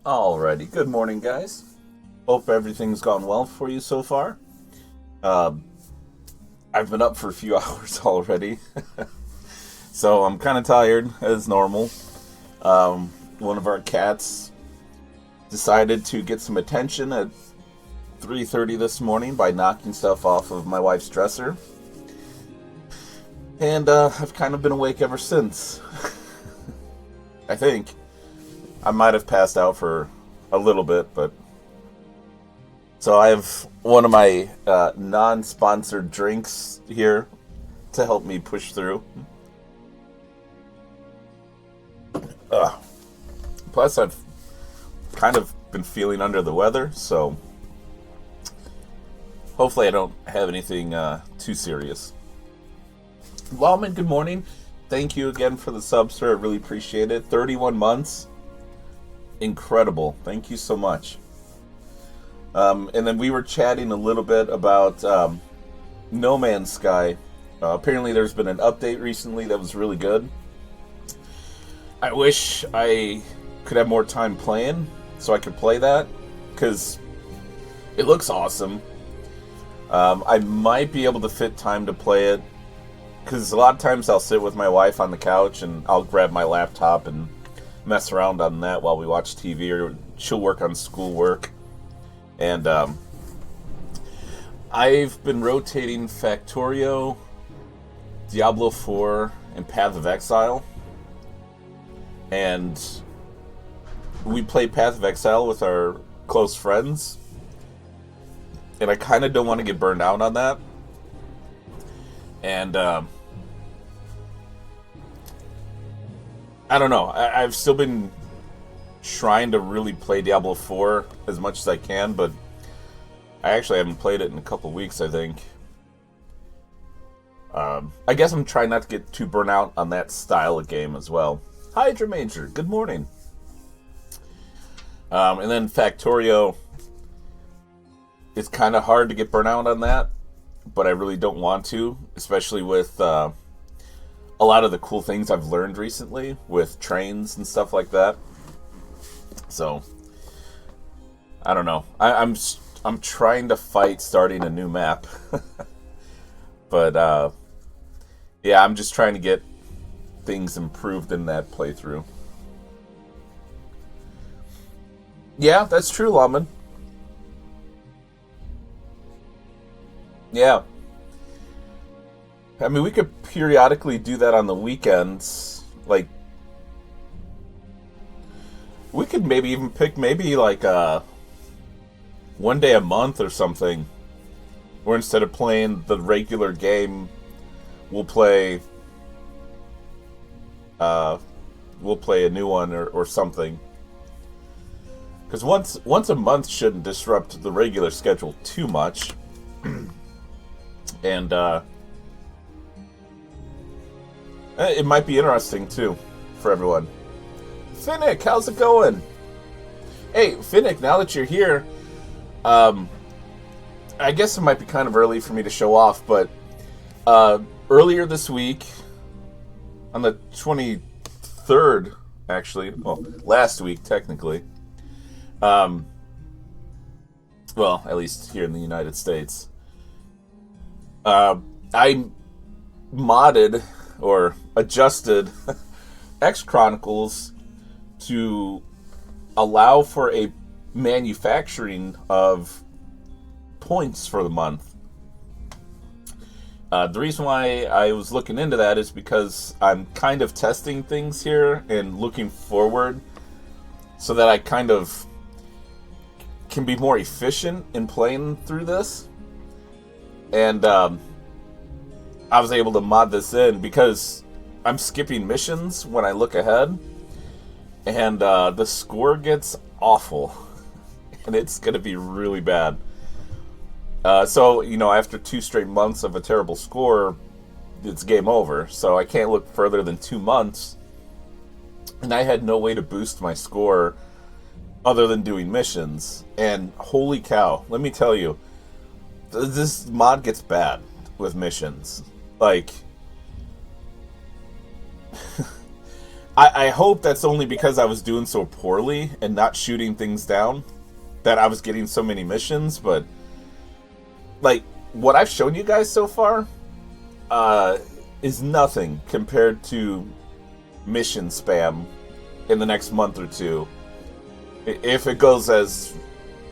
Alrighty, good morning, guys. Hope everything's gone well for you so far. Um, I've been up for a few hours already, so I'm kind of tired as normal. One of our cats decided to get some attention at 3:30 this morning by knocking stuff off of my wife's dresser, and I've kind of been awake ever since. I think I might have passed out for a little bit, but so I have one of my non-sponsored drinks here to help me push through. Plus, I've kind of been feeling under the weather, so hopefully I don't have anything too serious. Lawman, good morning. Thank you again for the sub, sir. I really appreciate it. 31 months. Incredible. Thank you so much. And then we were chatting a little bit about No Man's Sky. Apparently, there's been an update recently that was really good. I wish I could have more time playing so I could play that, because it looks awesome. I might be able to fit time to play it, because a lot of times I'll sit with my wife on the couch and I'll grab my laptop and mess around on that while we watch TV, or she'll work on schoolwork. And I've been rotating Factorio, Diablo 4, and Path of Exile. And we play Path of Exile with our close friends. And I kind of don't want to get burned out on that. And I don't know. I've still been trying to really play Diablo 4 as much as I can, but I actually haven't played it in a couple weeks, I think. I guess I'm trying not to get too burnt out on that style of game as well. Hydra Major, good morning. And then Factorio, it's kind of hard to get burnt out on that, but I really don't want to, especially with a lot of the cool things I've learned recently with trains and stuff like that. So, I don't know. I'm trying to fight starting a new map. But, yeah, I'm just trying to get things improved in that playthrough. Yeah, that's true, Lawman. Yeah. I mean, we could periodically do that on the weekends. Like, we could maybe even pick maybe like one day a month or something, where instead of playing the regular game, we'll play we'll play a new one or something. Because once a month shouldn't disrupt the regular schedule too much, and it might be interesting too for everyone. Finnick, how's it going? Hey, Finnick, now that you're here, I guess it might be kind of early for me to show off, but earlier this week, on the 23rd, actually, well, last week technically, well, at least here in the United States, I modded or adjusted X-Chronicles to allow for a manufacturing of points for the month. The reason why I was looking into that is because I'm kind of testing things here and looking forward so that I kind of can be more efficient in playing through this. And I was able to mod this in because I'm skipping missions when I look ahead, and the score gets awful, and it's going to be really bad. So, after 2 straight months of a terrible score, it's game over. So I can't look further than 2 months, and I had no way to boost my score other than doing missions. And holy cow, let me tell you, this mod gets bad with missions. Like, I hope that's only because I was doing so poorly and not shooting things down that I was getting so many missions, but like what I've shown you guys so far is nothing compared to mission spam in the next month or two, if it goes as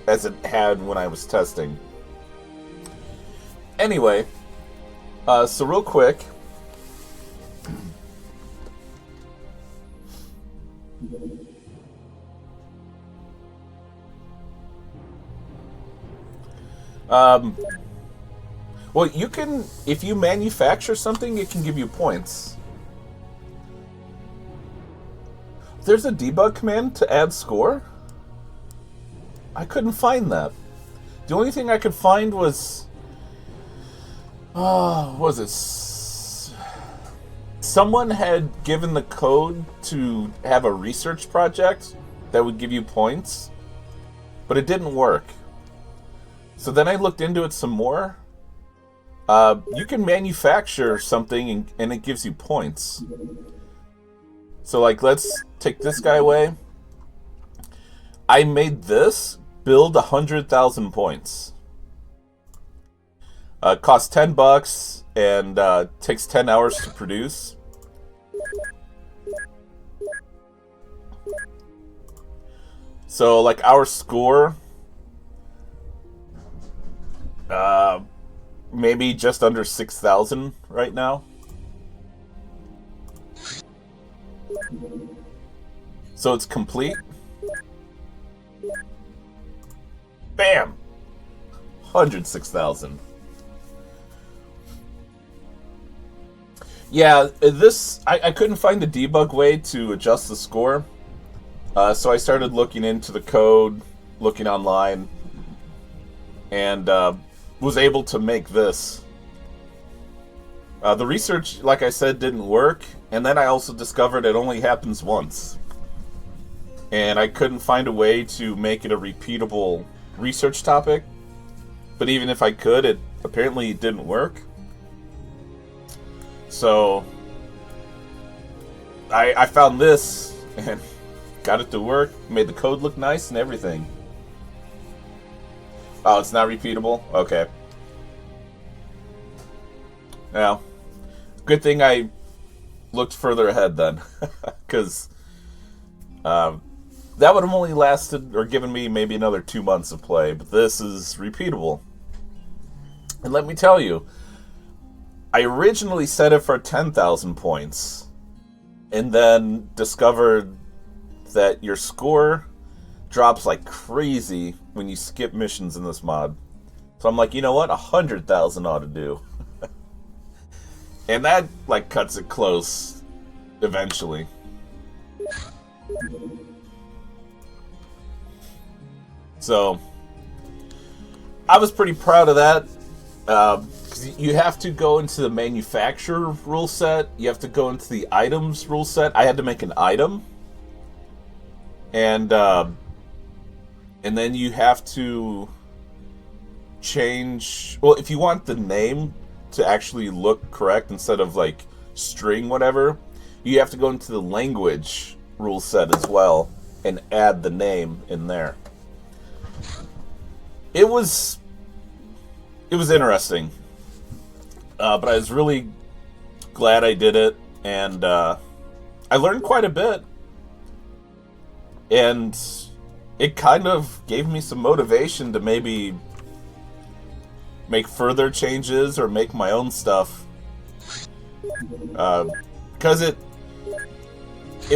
it had when I was testing. Anyway, so real quick, well, you can, if you manufacture something, it can give you points. There's a debug command to add score? I couldn't find that. The only thing I could find was... what was it? Someone had given the code to have a research project that would give you points, but it didn't work. So then I looked into it some more. You can manufacture something and it gives you points. So like, let's take this guy away. I made this build 100,000 points. Costs $10 and takes 10 hours to produce. So like our score, maybe just under 6,000 right now. So it's complete. Bam! 106,000. Yeah, this... I couldn't find a debug way to adjust the score. So I started looking into the code, looking online, and was able to make this. The research, like I said, didn't work, and then I also discovered it only happens once. And I couldn't find a way to make it a repeatable research topic. But even if I could, it apparently didn't work. So I found this and got it to work, made the code look nice and everything. Oh, it's not repeatable? Okay. Now, good thing I looked further ahead then, because that would have only lasted or given me maybe another 2 months of play, but this is repeatable. And let me tell you, I originally set it for 10,000 points, and then discovered that your score drops like crazy when you skip missions in this mod. So I'm like, you know what, 100,000 ought to do. And that like cuts it close eventually. So I was pretty proud of that. You have to go into the manufacturer rule set. You have to go into the items rule set. I had to make an item, and then you have to change. Well, if you want the name to actually look correct instead of like string whatever, you have to go into the language rule set as well and add the name in there. It was interesting. But I was really glad I did it, and I learned quite a bit. And it kind of gave me some motivation to maybe make further changes or make my own stuff. Because it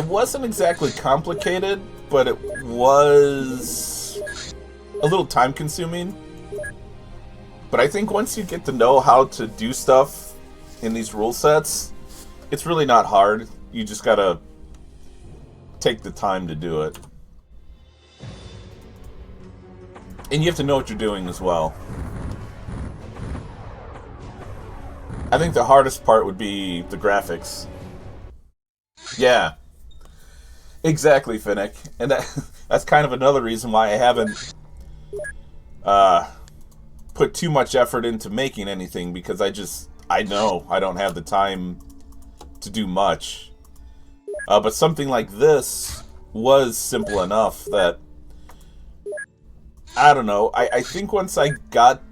wasn't exactly complicated, but it was a little time-consuming. But I think once you get to know how to do stuff in these rule sets, it's really not hard. You just gotta take the time to do it. And you have to know what you're doing as well. I think the hardest part would be the graphics. Yeah. Exactly, Finnick. And that's kind of another reason why I haven't put too much effort into making anything, because I know I don't have the time to do much. But something like this was simple enough that, I don't know, I think once I got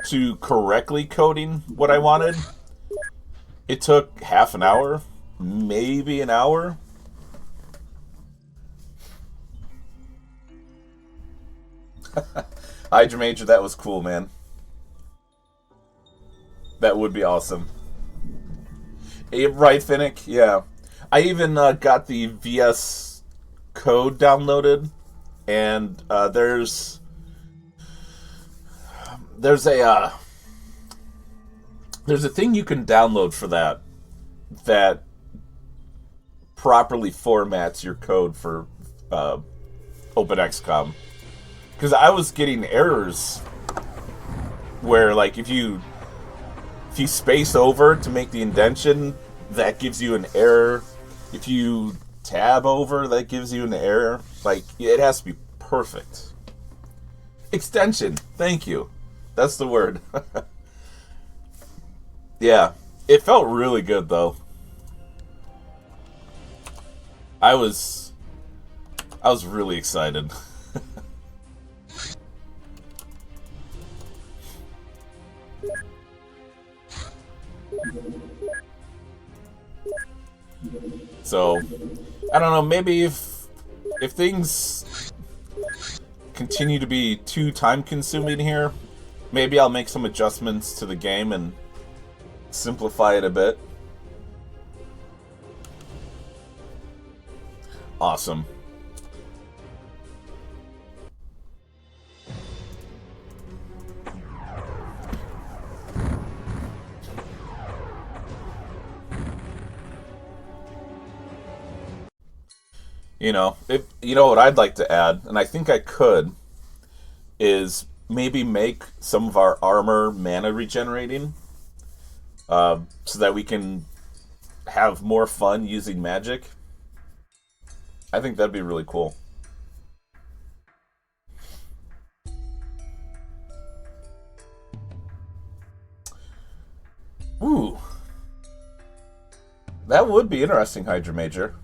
to correctly coding what I wanted, it took half an hour, maybe an hour. Hydra Major, that was cool, man. That would be awesome. Right, Finnick? Yeah. I even got the VS Code downloaded, and there's a thing you can download for that properly formats your code for OpenX-COM. Because I was getting errors where, like, if you space over to make the indentation, that gives you an error. If you tab over, that gives you an error. Like, it has to be perfect. Extension. Thank you. That's the word. Yeah. It felt really good, though. I was really excited. So, I don't know, maybe if things continue to be too time consuming here, maybe I'll make some adjustments to the game and simplify it a bit. Awesome. You know what I'd like to add, and I think I could, is maybe make some of our armor mana regenerating, so that we can have more fun using magic. I think that'd be really cool. Ooh, that would be interesting, Hydra Major.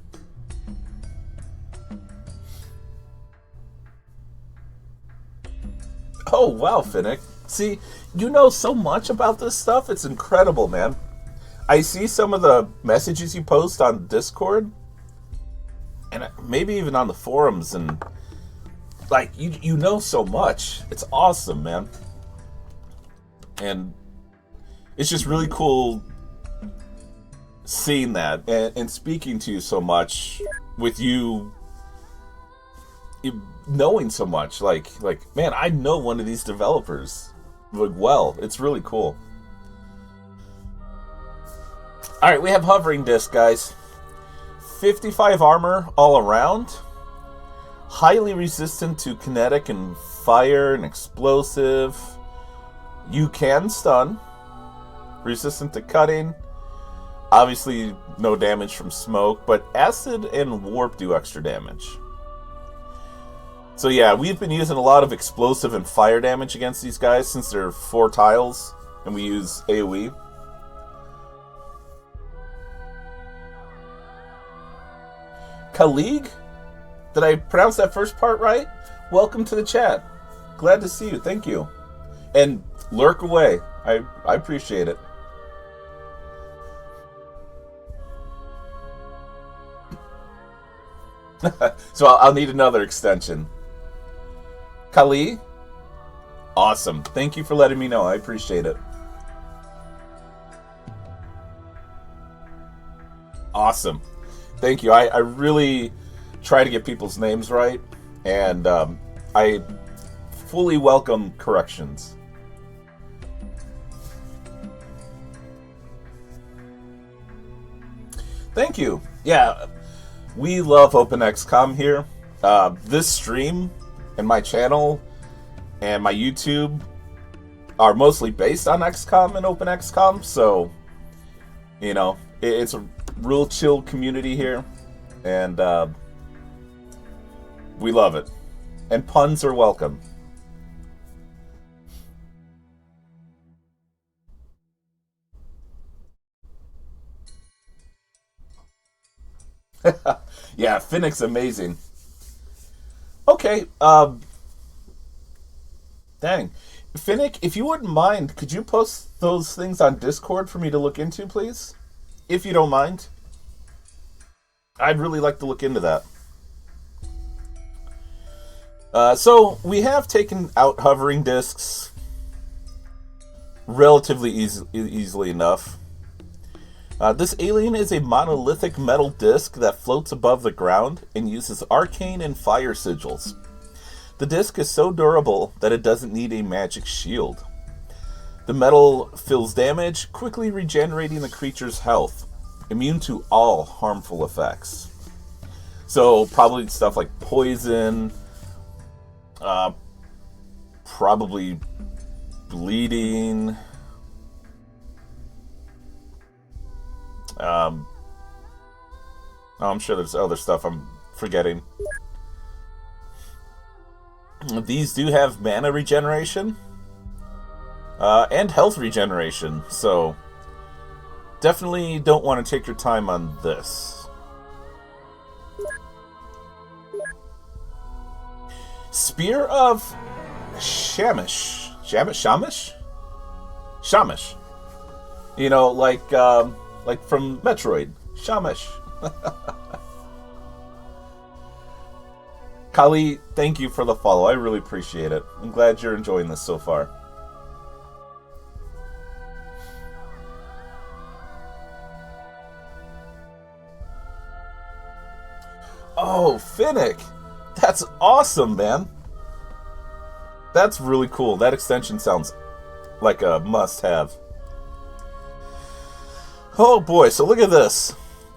Oh, wow, Finnick. See, you know so much about this stuff. It's incredible, man. I see some of the messages you post on Discord, and maybe even on the forums, and, like, you know so much. It's awesome, man. And it's just really cool seeing that and speaking to you so much with you knowing so much. Like, man, I know one of these developers, like, well. It's really cool. Alright, we have hovering disc, guys. 55 armor all around. Highly resistant to kinetic and fire and explosive. You can stun. Resistant to cutting. Obviously, no damage from smoke, but acid and warp do extra damage. So yeah, we've been using a lot of explosive and fire damage against these guys since they're 4 tiles, and we use AoE. Khalid? Did I pronounce that first part right? Welcome to the chat. Glad to see you. Thank you. And lurk away. I appreciate it. So I'll need another extension. Kali? Awesome. Thank you for letting me know. I appreciate it. Awesome. Thank you. I really try to get people's names right, and I fully welcome corrections. Thank you. Yeah, we love OpenX-COM here. This stream and my channel and my YouTube are mostly based on XCOM and OpenX-COM, so, you know, it's a real chill community here, and we love it. And puns are welcome. Yeah, Finnick's amazing. Okay, dang. Finnick, if you wouldn't mind, could you post those things on Discord for me to look into, please? If you don't mind. I'd really like to look into that. So, we have taken out hovering disks relatively easily enough. This alien is a monolithic metal disc that floats above the ground and uses arcane and fire sigils. The disc is so durable that it doesn't need a magic shield. The metal feels damage, quickly regenerating the creature's health, immune to all harmful effects. So probably stuff like poison, probably bleeding, I'm sure there's other stuff I'm forgetting. These do have mana regeneration and health regeneration, so definitely don't want to take your time on this. Spear of Shamish. Shamish. You know, like from Metroid. Shamish. Kali, thank you for the follow. I really appreciate it. I'm glad you're enjoying this so far. Oh, Finnick! That's awesome, man! That's really cool. That extension sounds like a must-have. Oh boy, so look at this.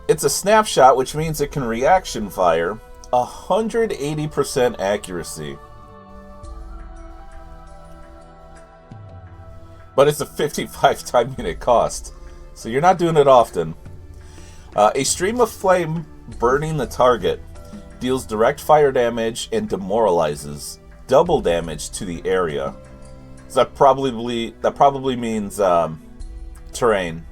It's a snapshot, which means it can reaction fire. 180% accuracy. But it's a 55 time unit cost, so you're not doing it often. A stream of flame burning the target deals direct fire damage and demoralizes double damage to the area. So that probably means terrain.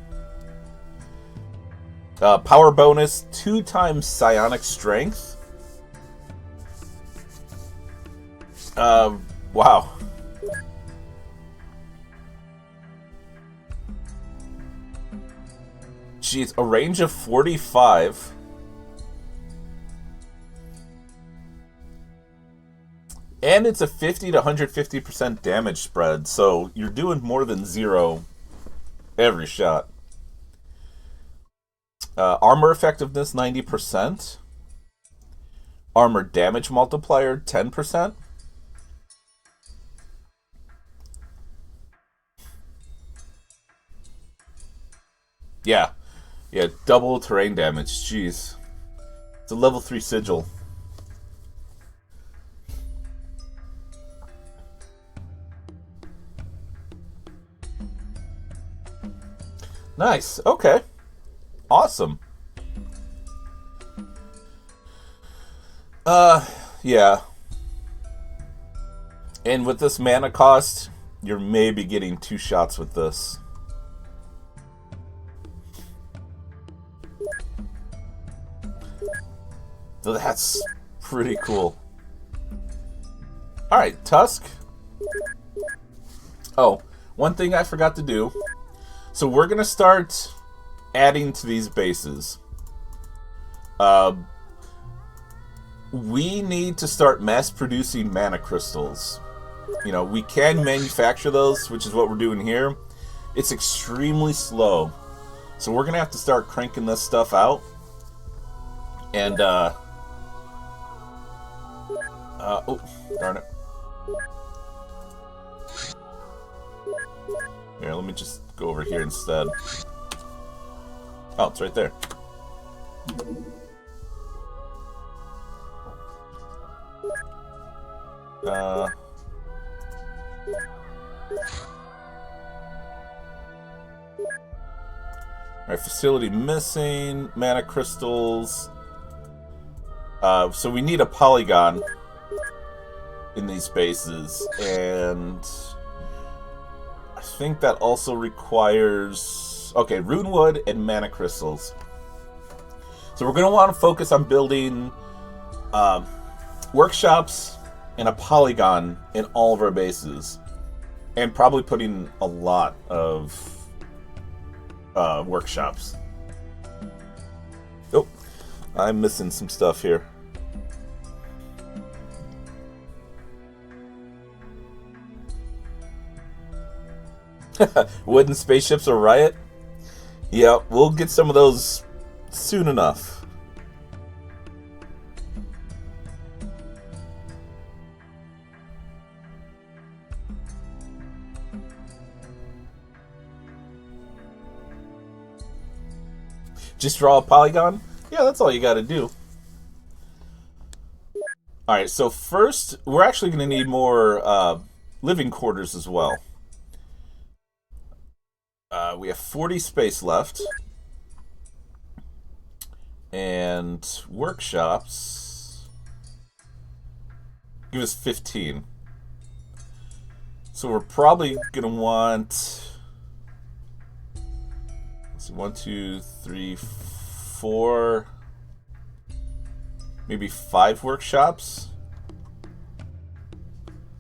Power bonus 2 times psionic strength. Wow. Jeez, a range of 45. And it's a 50 to 150% damage spread, so you're doing more than 0 every shot. Armor effectiveness 90%. Armor damage multiplier 10%. Yeah, double terrain damage. Jeez. It's a level 3 sigil. Nice. Okay. Awesome. Yeah. And with this mana cost, you're maybe getting 2 shots with this. So that's pretty cool. Alright, Tusk. Oh, one thing I forgot to do. So we're going to start adding to these bases. We need to start mass producing mana crystals. You know, we can manufacture those, which is what we're doing here. It's extremely slow. So we're going to have to start cranking this stuff out. And, oh, darn it. Here, let me just go over here instead. Oh, it's right there. Alright, facility missing, mana crystals. So we need a polygon in these bases, and I think that also requires, okay, rune wood and mana crystals. So we're going to want to focus on building workshops and a polygon in all of our bases. And probably putting a lot of workshops. Oh, I'm missing some stuff here. Wooden spaceships are riot? Yeah, we'll get some of those soon enough. Just draw a polygon? Yeah, that's all you gotta do. Alright, so first, we're actually gonna need more living quarters as well. We have 40 space left. And workshops give us 15. So we're probably gonna want, let's see, 1, 2, 3, 4, maybe 5 workshops.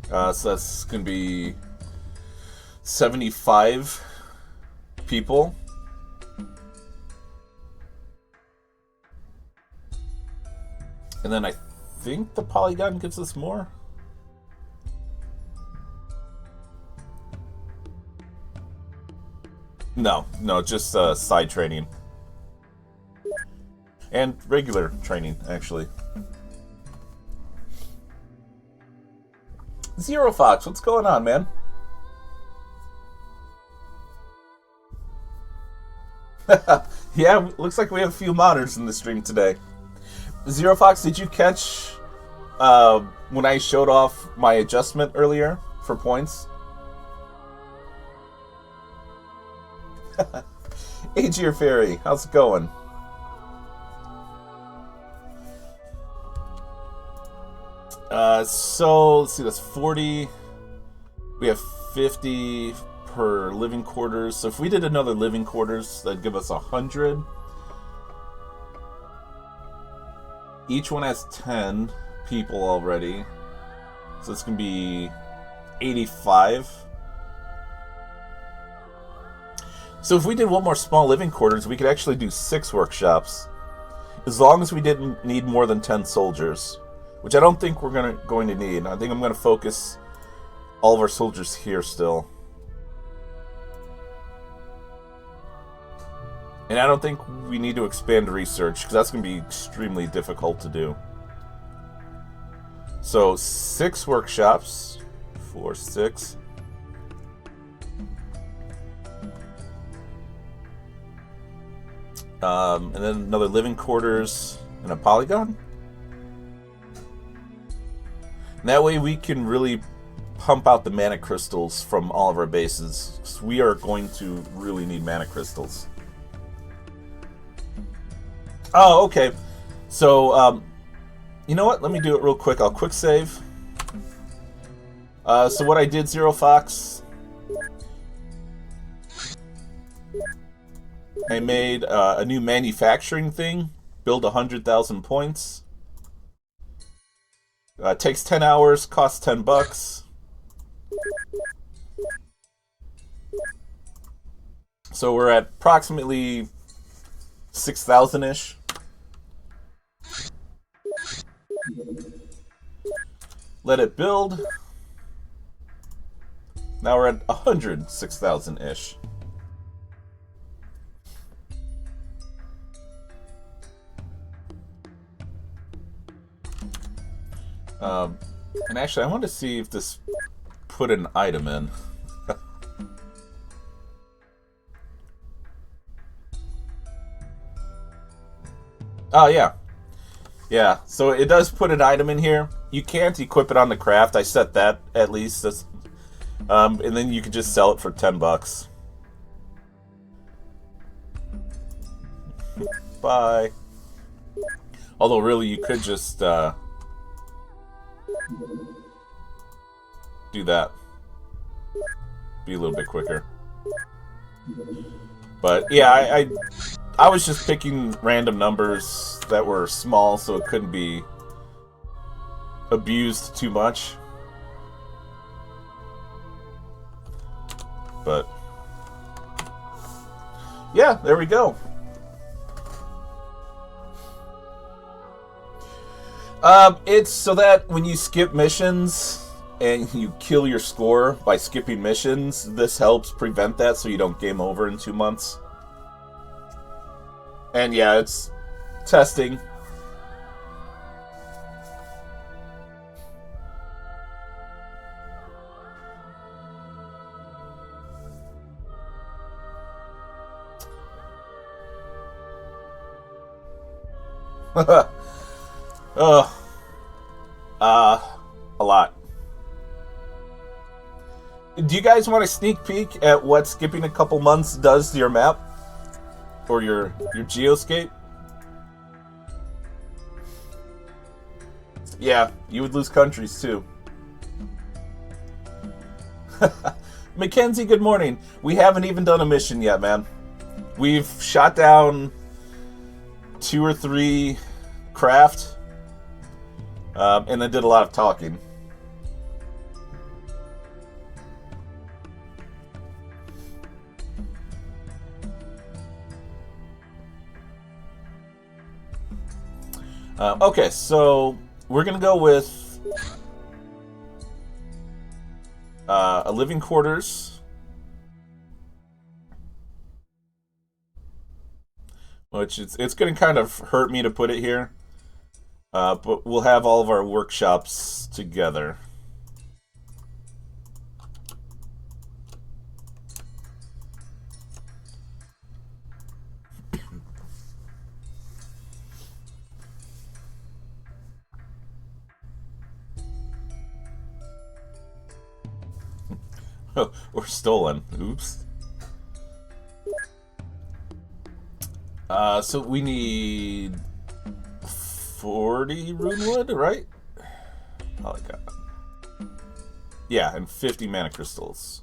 So that's gonna be 75 people. And then I think the polygon gives us more. No, just side training. And regular training, actually. Zero Fox, what's going on, man? Yeah, looks like we have a few modders in the stream today. Zero Fox, did you catch when I showed off my adjustment earlier for points? Aegir Fairy, how's it going? So let's see, that's 40. We have 50 per living quarters. So if we did another living quarters, that'd give us 100. Each one has 10 people already. So it's going to be 85. So if we did one more small living quarters, we could actually do 6 workshops. As long as we didn't need more than 10 soldiers. Which I don't think we're going to need. I think I'm going to focus all of our soldiers here still. And I don't think we need to expand research, because that's going to be extremely difficult to do. So, 6 workshops. 4, 6. And then another living quarters and a polygon. And that way we can really pump out the mana crystals from all of our bases. 'Cause we are going to really need mana crystals. Oh, okay. So, you know what? Let me do it real quick. I'll quick save. So what I did, Zero Fox, I made a new manufacturing thing. Build 100,000 points. Takes 10 hours, costs $10. So we're at approximately 6,000-ish. Let it build. Now we're at 106,000-ish. And actually, I want to see if this put an item in. Oh, yeah. Yeah, so it does put an item in here. You can't equip it on the craft. I set that, at least. That's, and then you can just sell it for $10. Bye. Although, really, you could just do that. Be a little bit quicker. But yeah, I was just picking random numbers that were small so it couldn't be abused too much. But yeah, there we go. It's so that when you skip missions and you kill your score by skipping missions, this helps prevent that so you don't game over in 2 months. And yeah, it's testing. A lot. Do you guys want a sneak peek at what skipping a couple months does to your map? Or your geoscape? Yeah, you would lose countries too. Mackenzie, good morning. We haven't even done a mission yet, man. We've shot down 2 or 3 craft, and then did a lot of talking. Okay, so we're gonna go with a living quarters, which it's gonna kind of hurt me to put it here, but we'll have all of our workshops together. Or stolen. Oops. So we need 40 runewood, right? Polygon. Yeah, and 50 mana crystals.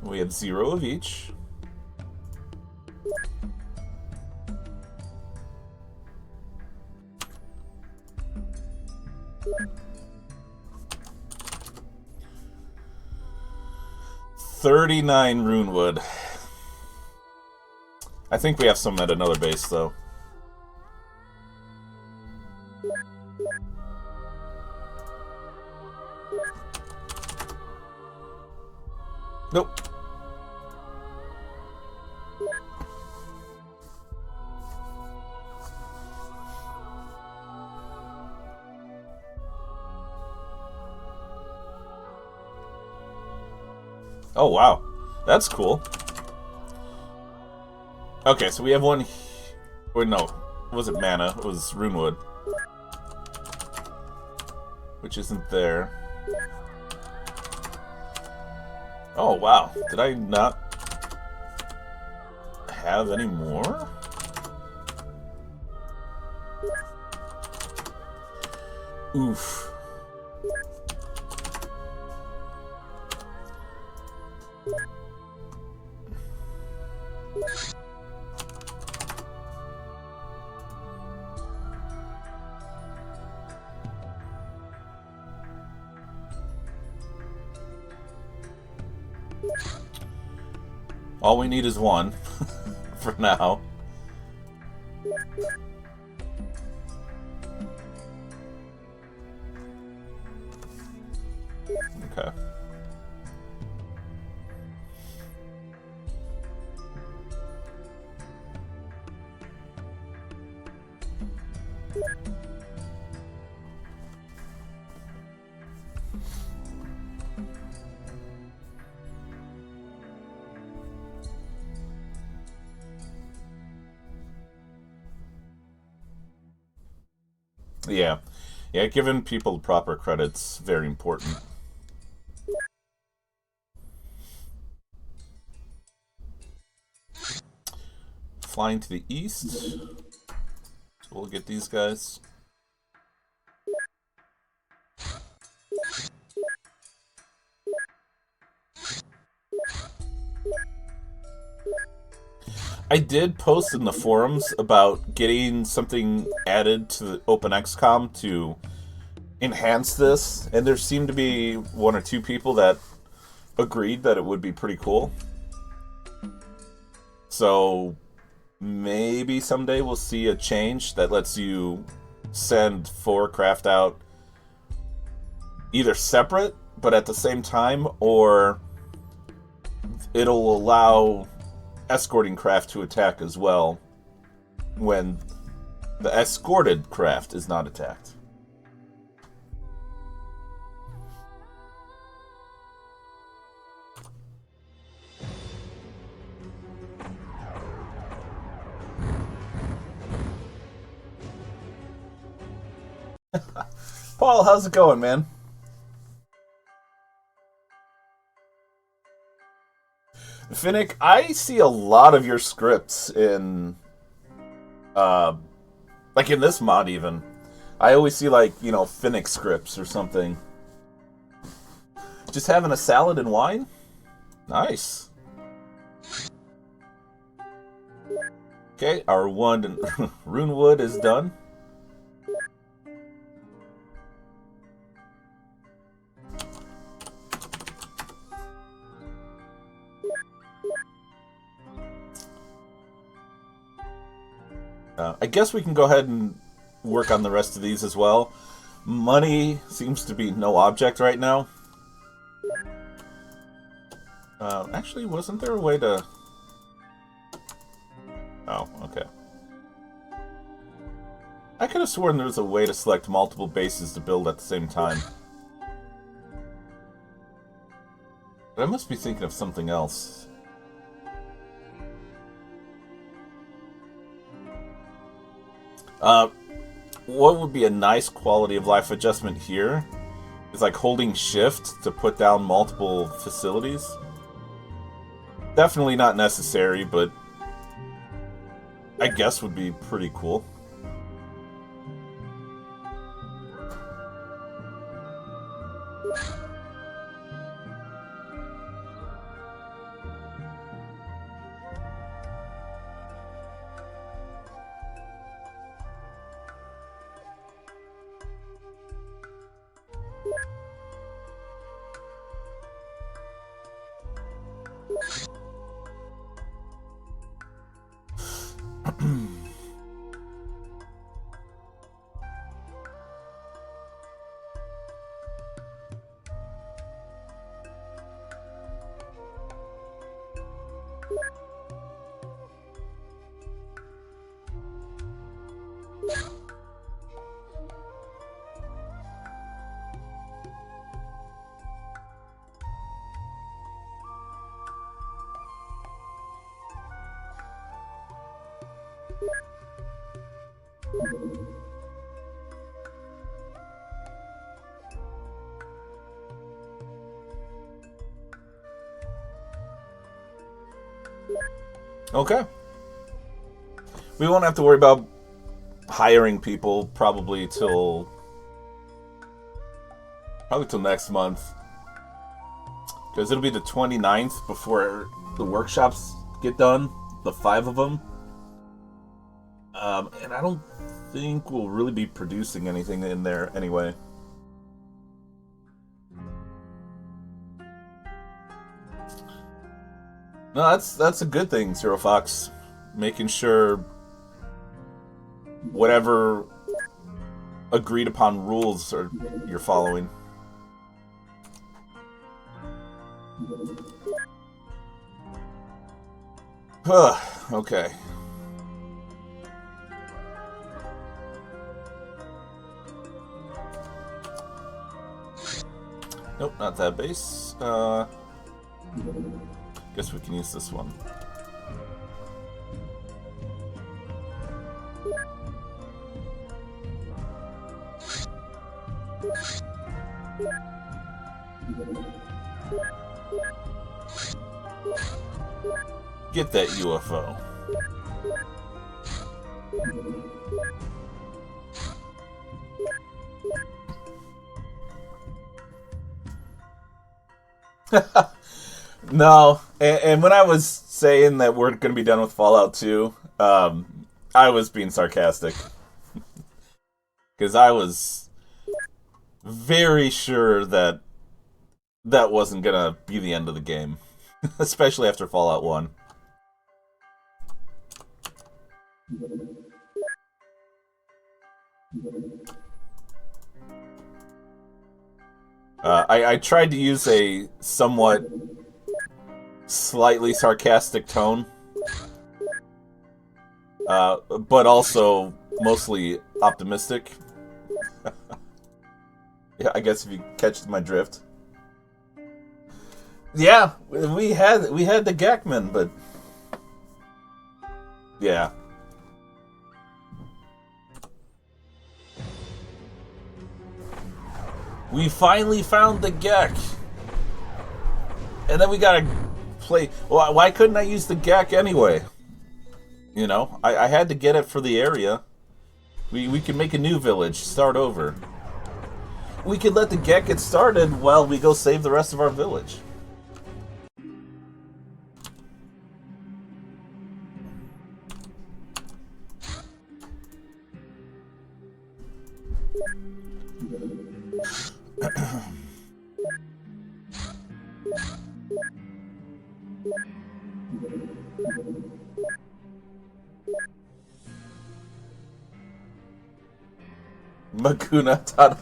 We have 0 of each. $39 runewood. I think we have some at another base, though. Nope. Oh, wow. That's cool. Okay, so we have one... Wait, no. It wasn't mana. It was runewood. Which isn't there. Oh, wow. Did I not have any more? Oof. All we need is one, for now. Okay. Yeah. Yeah, giving people proper credit's very important. Flying to the east. So we'll get these guys. I did post in the forums about getting something added to the OpenX-COM to enhance this, and there seemed to be one or two people that agreed that it would be pretty cool. So maybe someday we'll see a change that lets you send 4 craft out either separate but at the same time, or it'll allow escorting craft to attack as well when the escorted craft is not attacked. Paul, how's it going, man? Finnick, I see a lot of your scripts in, like in this mod even. I always see like, Finnick scripts or something. Just having a salad and wine? Nice. Okay, our one rune wood is done. I guess we can go ahead and work on the rest of these as well. Money seems to be no object right now. Actually, wasn't there a way to... Oh, okay. I could have sworn there was a way to select multiple bases to build at the same time. But I must be thinking of something else. What would be a nice quality of life adjustment here is like holding shift to put down multiple facilities. Definitely not necessary, but I guess would be pretty cool. Okay. We won't have to worry about hiring people probably till next month. Because it'll be the 29th before the workshops get done, the 5 of them. And I don't think we'll really be producing anything in there anyway. No, that's a good thing, Zero Fox. Making sure whatever agreed upon rules you're following. Okay. Nope, not that base. Guess we can use this one. Get that UFO. No, and when I was saying that we're going to be done with Fallout 2, I was being sarcastic. Because I was very sure that that wasn't going to be the end of the game. Especially after Fallout 1. I tried to use a somewhat slightly sarcastic tone, but also mostly optimistic. Yeah, I guess if you catch my drift. Yeah, we had the Gakman, but yeah. We finally found the Gek. And then we gotta play... Why couldn't I use the Gek anyway? You know, I had to get it for the area. We can make a new village, start over. We could let the Gek get started while we go save the rest of our village. Makuna Tada.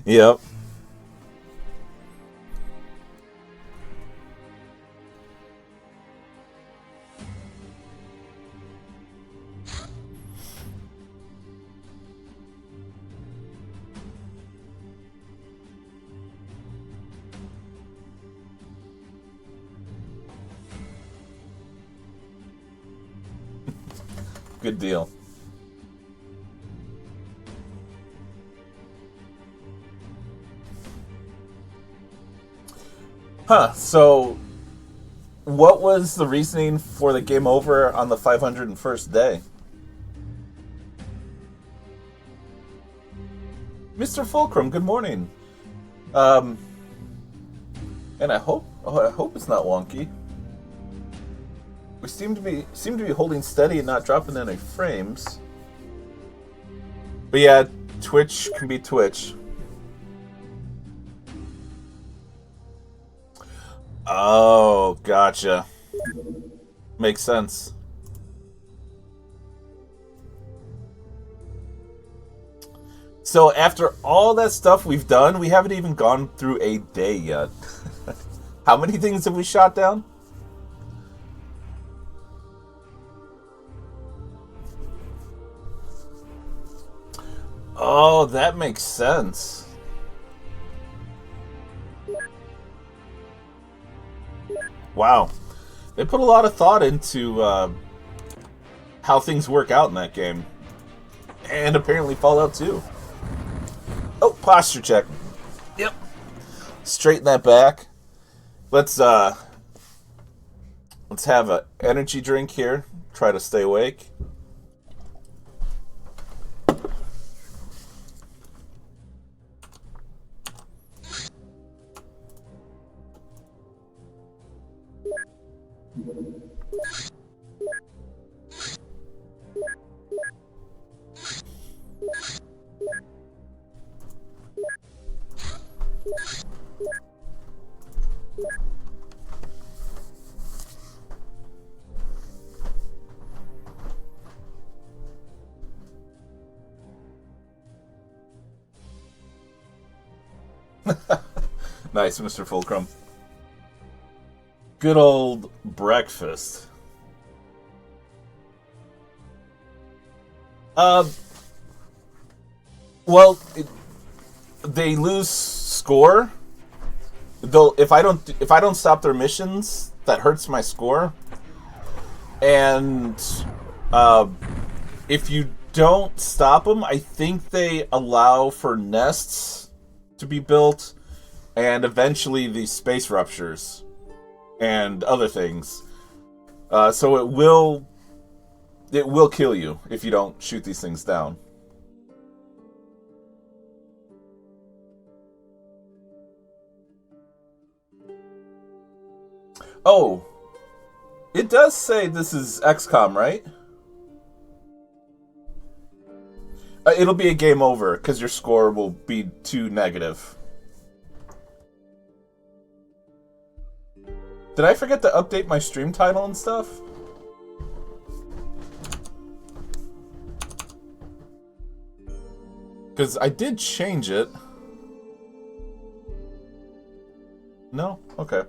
Yep. Good deal. Huh, so what was the reasoning for the game over on the 501st day? Mr. Fulcrum, good morning. And I hope it's not wonky. We seem to be holding steady and not dropping any frames. But yeah, Twitch can be Twitch. Oh, gotcha. Makes sense. So after all that stuff we've done, we haven't even gone through a day yet. How many things have we shot down? Oh, that makes sense. Wow. They put a lot of thought into how things work out in that game. And apparently Fallout 2. Oh, posture check. Yep. Straighten that back. Let's have an energy drink here. Try to stay awake. Nice, Mr. Fulcrum. Good old breakfast. Well, they lose score. Though if I don't stop their missions, that hurts my score. And if you don't stop them, I think they allow for nests to be built, and eventually the space ruptures and other things. So it will kill you if you don't shoot these things down. Oh, it does say this is XCOM, right? It'll be a game over because your score will be too negative. Did I forget to update my stream title and stuff? Because I did change it. No? Okay.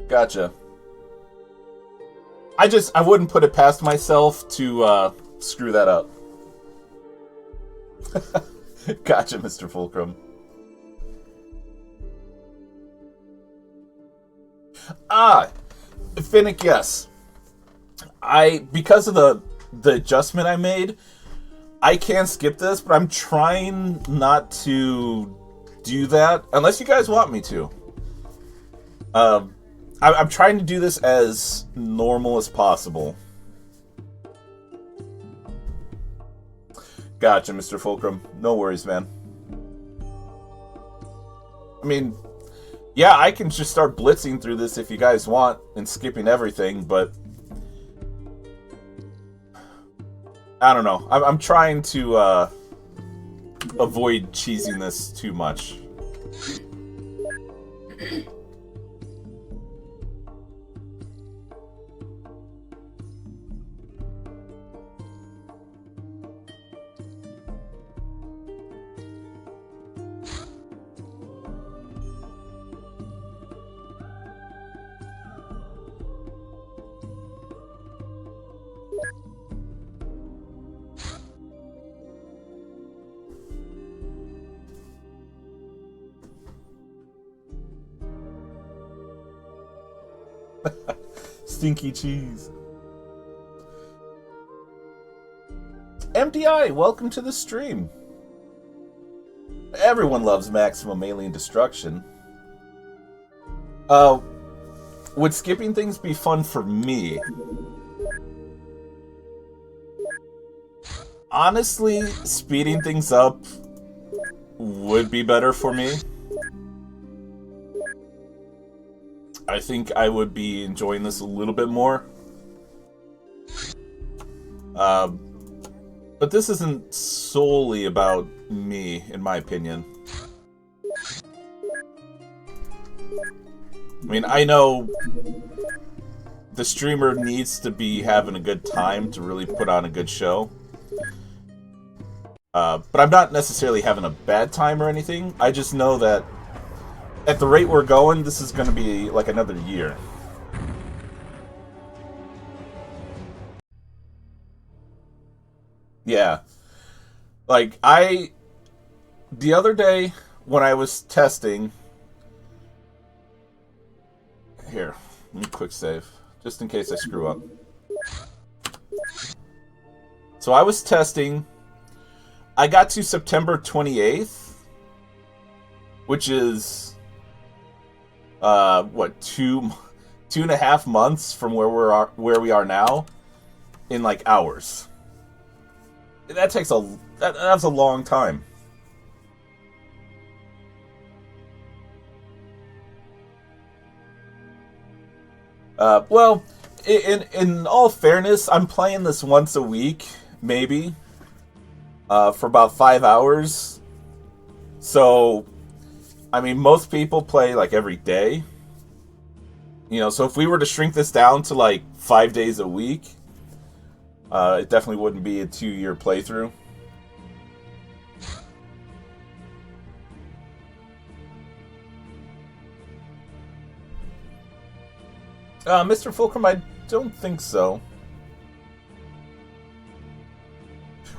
Gotcha. I wouldn't put it past myself to screw that up. Gotcha, Mr. Fulcrum. Finnick, yes. Because of the adjustment I made, I can skip this, but I'm trying not to do that unless you guys want me to. I'm trying to do this as normal as possible. Gotcha, Mr. Fulcrum. No worries, man. I mean, yeah, I can just start blitzing through this if you guys want and skipping everything, but I don't know. I'm trying to avoid cheesing this too much. Stinky cheese. MDI, welcome to the stream. Everyone loves maximum alien destruction. Would skipping things be fun for me? Honestly, speeding things up would be better for me. I think I would be enjoying this a little bit more. But this isn't solely about me, in my opinion. I mean, I know the streamer needs to be having a good time to really put on a good show. But I'm not necessarily having a bad time or anything. I just know that at the rate we're going, this is going to be like another year. Yeah. Like, the other day, when I was testing... Here, let me quick save, just in case I screw up. So I was testing. I got to September 28th, which is... what, 2.5 months from where we are now, in like hours. That takes that's a long time. Well, in all fairness, I'm playing this once a week, maybe, for about 5 hours. So, I mean, most people play like every day. You know, so if we were to shrink this down to like 5 days a week, it definitely wouldn't be a 2-year playthrough. Mr. Fulcrum, I don't think so.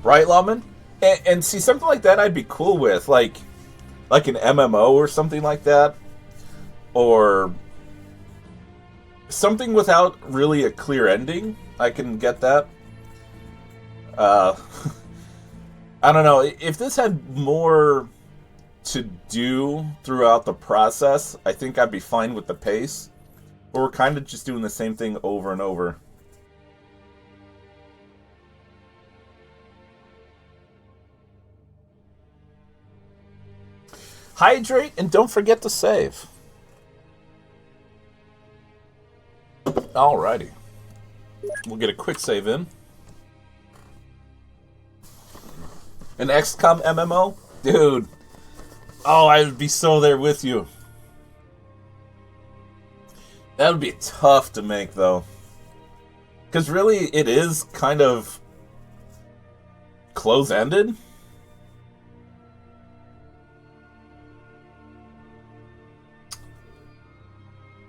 Right, Lawman? And see, something like that I'd be cool with, like an MMO or something like that, or something without really a clear ending. I can get that. I don't know, if this had more to do throughout the process, I think I'd be fine with the pace. But we're kind of just doing the same thing over and over. Hydrate and don't forget to save. Alrighty. We'll get a quick save in. An XCOM MMO? Dude. Oh, I would be so there with you. That would be tough to make, though. Because really, it is kind of close-ended.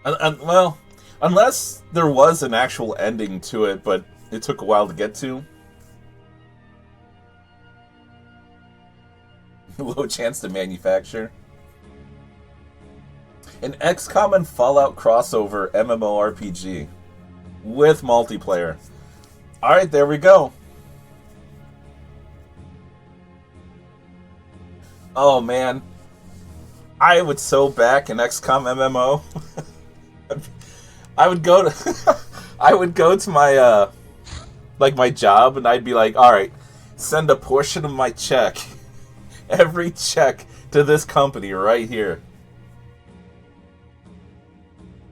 Well, unless there was an actual ending to it, but it took a while to get to. Low chance to manufacture. An XCOM and Fallout crossover MMORPG with multiplayer. Alright, there we go. Oh man. I would so back an XCOM MMO. I would go to I would go to my like my job, and I'd be like, alright, send a portion of my check. Every check to this company right here.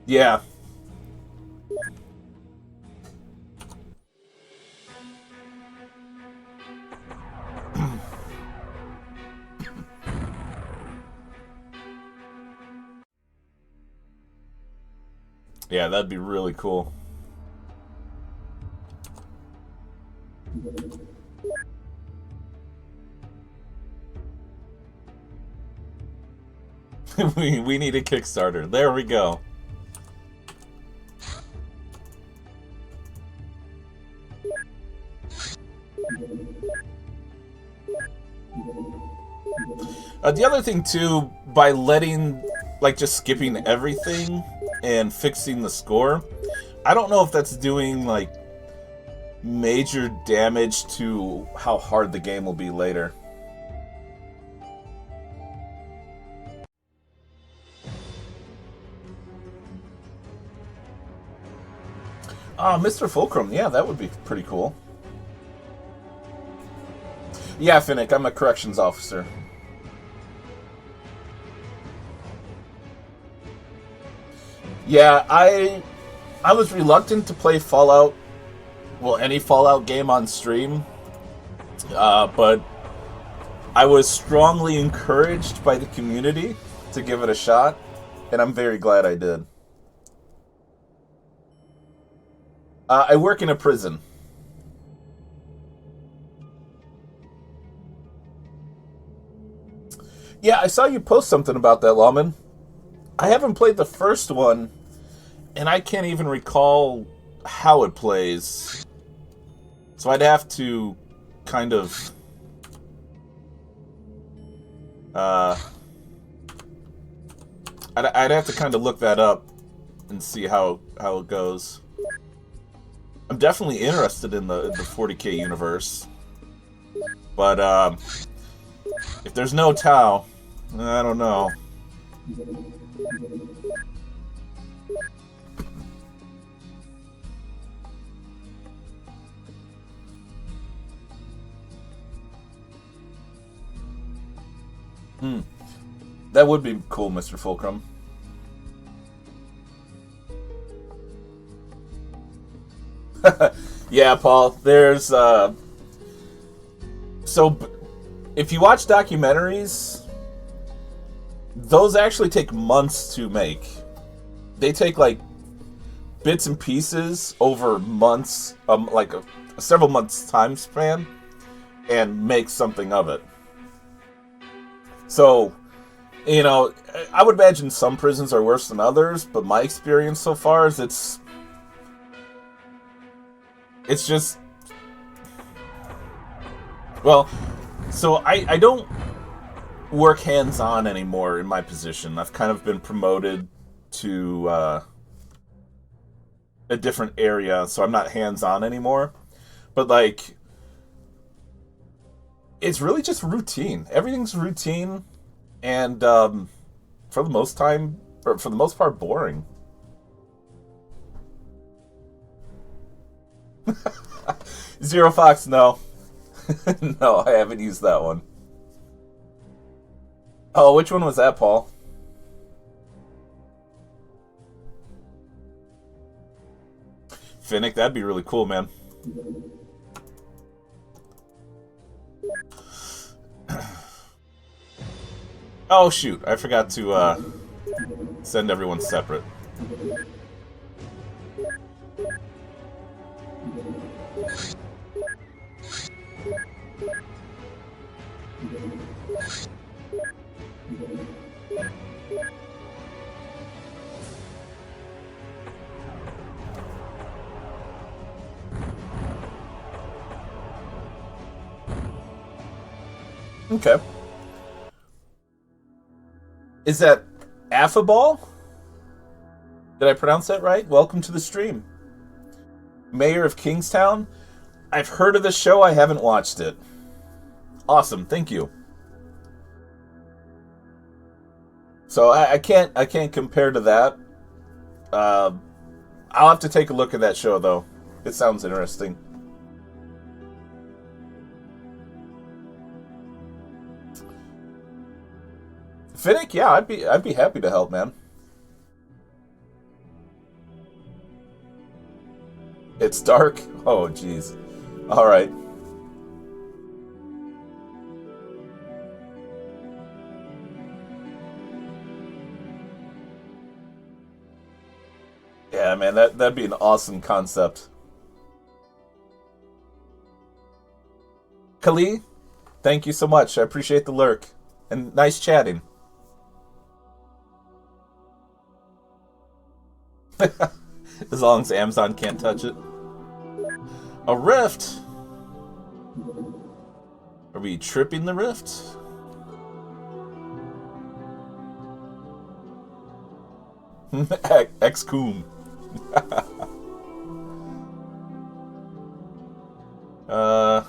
Yeah. Yeah, that'd be really cool. we need a Kickstarter. There we go. The other thing too, by letting, like, just skipping everything and fixing the score, I don't know if that's doing, like, major damage to how hard the game will be later. Mr. Fulcrum, yeah, that would be pretty cool. Yeah, Finnick, I'm a corrections officer. Yeah, I was reluctant to play Fallout, well, any Fallout game on stream, but I was strongly encouraged by the community to give it a shot, and I'm very glad I did. I work in a prison. Yeah, I saw you post something about that, Lawman. I haven't played the first one, and I can't even recall how it plays. So I'd have to kind of... I'd have to kind of look that up and see how it goes. I'm definitely interested in the 40K universe. But, if there's no Tau, I don't know. That would be cool, Mr. Fulcrum. Yeah, Paul, there's, so, if you watch documentaries, those actually take months to make. They take, like, bits and pieces over months, like a several months time span, and make something of it. So, you know, I would imagine some prisons are worse than others, but my experience so far is it's just... Well, so I don't work hands-on anymore in my position. I've kind of been promoted to a different area, so I'm not hands-on anymore. But, like, it's really just routine. Everything's routine, and for the most part, boring. Zero Fox, no. No, I haven't used that one. Oh, which one was that, Paul? Finnick, that'd be really cool, man. Oh, shoot. I forgot to send everyone separate. Okay. Is that Affaball? Did I pronounce that right? Welcome to the stream. Mayor of Kingstown? I've heard of the show, I haven't watched it. Awesome, thank you. So I can't compare to that. I'll have to take a look at that show though. It sounds interesting. Finnick, yeah, I'd be happy to help, man. It's dark? Oh, jeez. Alright. Yeah, man, that'd be an awesome concept. Kali, thank you so much. I appreciate the lurk. And nice chatting. As long as Amazon can't touch it. A rift? Are we tripping the rift? X-COM. I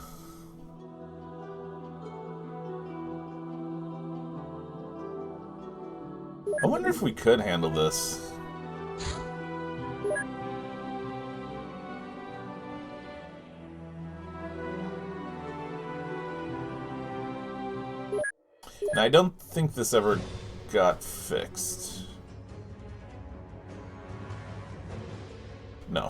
wonder if we could handle this. Now, I don't think this ever got fixed. No.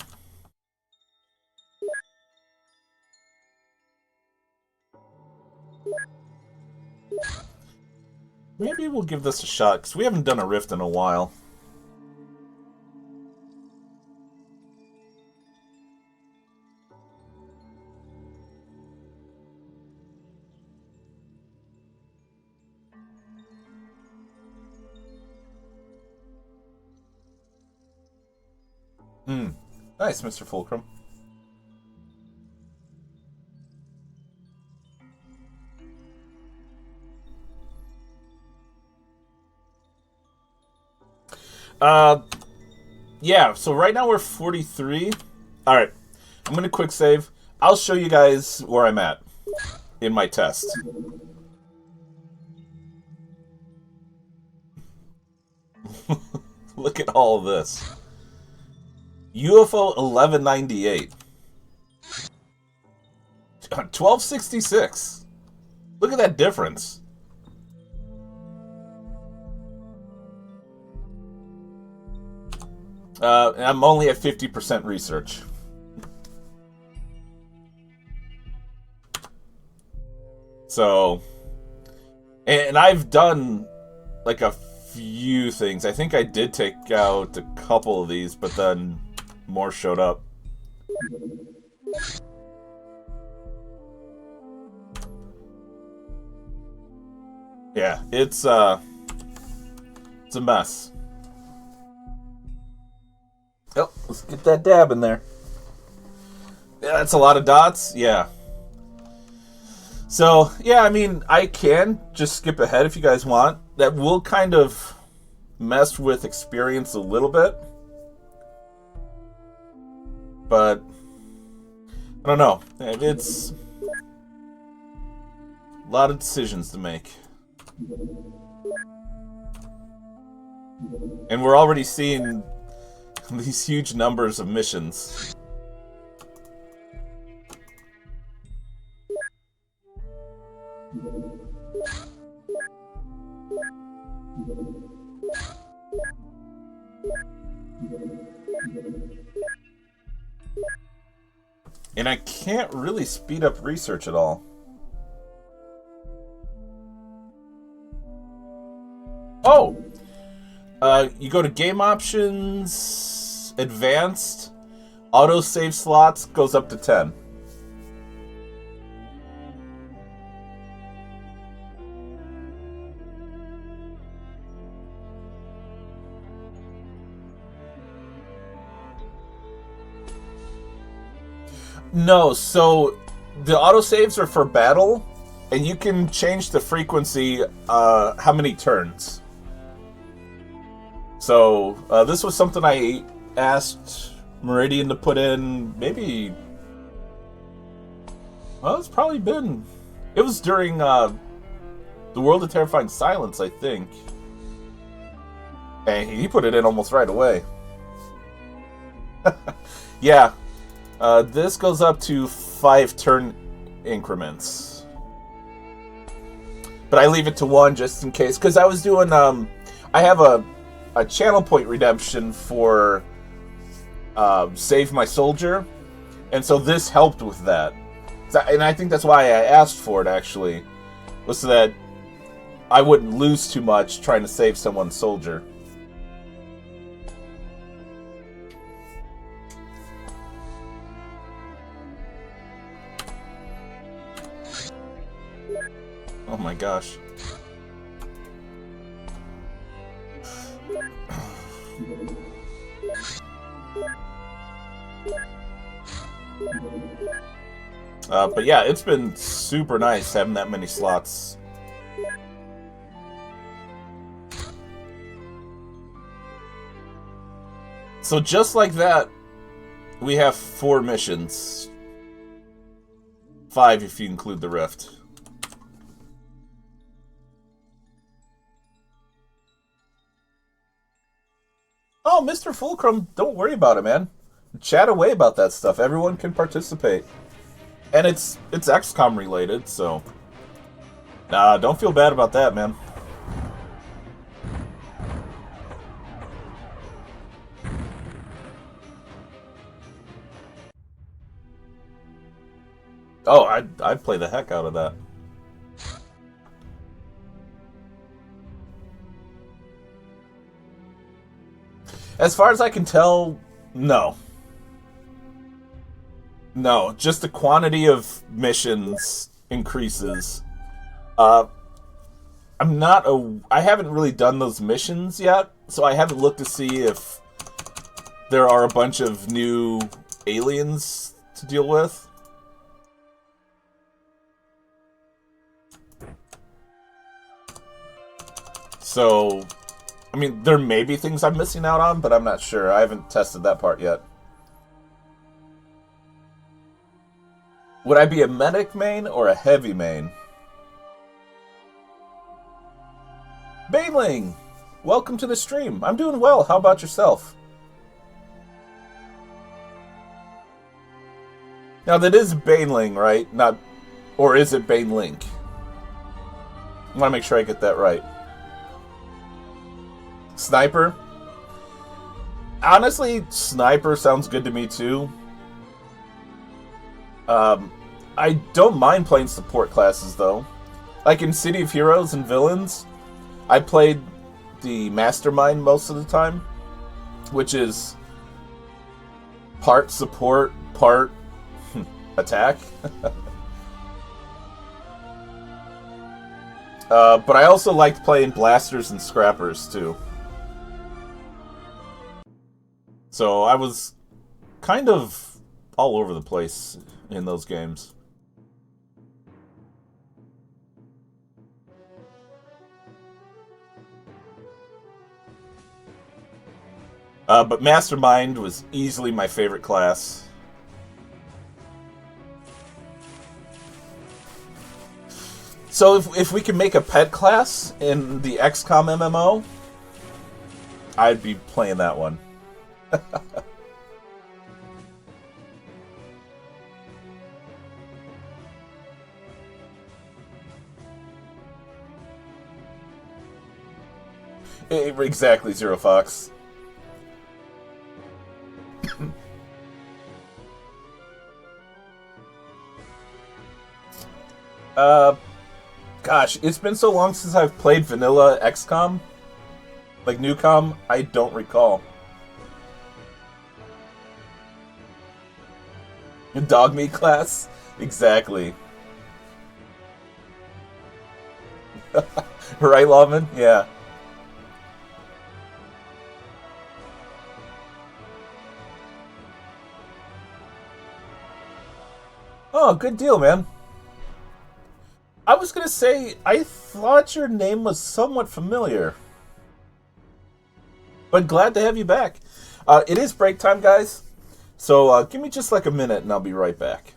Maybe we'll give this a shot, because we haven't done a rift in a while. Nice, Mr. Fulcrum. Yeah, so right now we're 43. Alright, I'm gonna quick save. I'll show you guys where I'm at in my test. Look at all of this. UFO 1198. 1266. Look at that difference. I'm only at 50% research. So, and I've done like a few things. I think I did take out a couple of these, but then more showed up. Yeah, it's a mess. Oh, let's get that dab in there. Yeah, that's a lot of dots. Yeah. So, yeah, I mean, I can just skip ahead if you guys want. That will kind of mess with experience a little bit. But, I don't know. It's a lot of decisions to make. And we're already seeing these huge numbers of missions. And I can't really speed up research at all. Oh! You go to game options, advanced, auto save slots goes up to 10. No, so the autosaves are for battle, and you can change the frequency, how many turns. So, this was something I asked Meridian to put in, maybe... Well, it's probably been... It was during, The World of Terrifying Silence, I think. And he put it in almost right away. Yeah. This goes up to 5 turn increments. But I leave it to 1 just in case. Because I was doing, I have a channel point redemption for Save My Soldier. And so this helped with that. And I think that's why I asked for it, actually. Was so that I wouldn't lose too much trying to save someone's soldier. Oh my gosh. But yeah, it's been super nice having that many slots. So just like that, we have 4 missions. 5 if you include the rift. Oh, Mr. Fulcrum, don't worry about it, man. Chat away about that stuff. Everyone can participate. And it's XCOM related, so... Nah, don't feel bad about that, man. Oh, I'd play the heck out of that. As far as I can tell, no. No, just the quantity of missions increases. I haven't really done those missions yet, so I haven't looked to see if there are a bunch of new aliens to deal with. So, I mean, there may be things I'm missing out on, but I'm not sure. I haven't tested that part yet. Would I be a medic main or a heavy main? Baneling! Welcome to the stream. I'm doing well. How about yourself? Now, that is Baneling, right? Not... Or is it Banelink? I want to make sure I get that right. Sniper? Honestly, Sniper sounds good to me, too. I don't mind playing support classes, though. Like in City of Heroes and Villains, I played the Mastermind most of the time, which is part support, part attack. But I also liked playing blasters and scrappers, too. So I was kind of all over the place in those games. But Mastermind was easily my favorite class. So if we can make a pet class in the XCOM MMO, I'd be playing that one. Exactly, Zero Fox. Uh, Gosh, it's been so long since I've played vanilla XCOM. Like Newcom, I don't recall. Dog meat class? Exactly. Right, Lawman? Yeah. Oh, good deal, man. I was gonna say, I thought your name was somewhat familiar, but glad to have you back. It is break time, guys, so give me just like a minute and I'll be right back.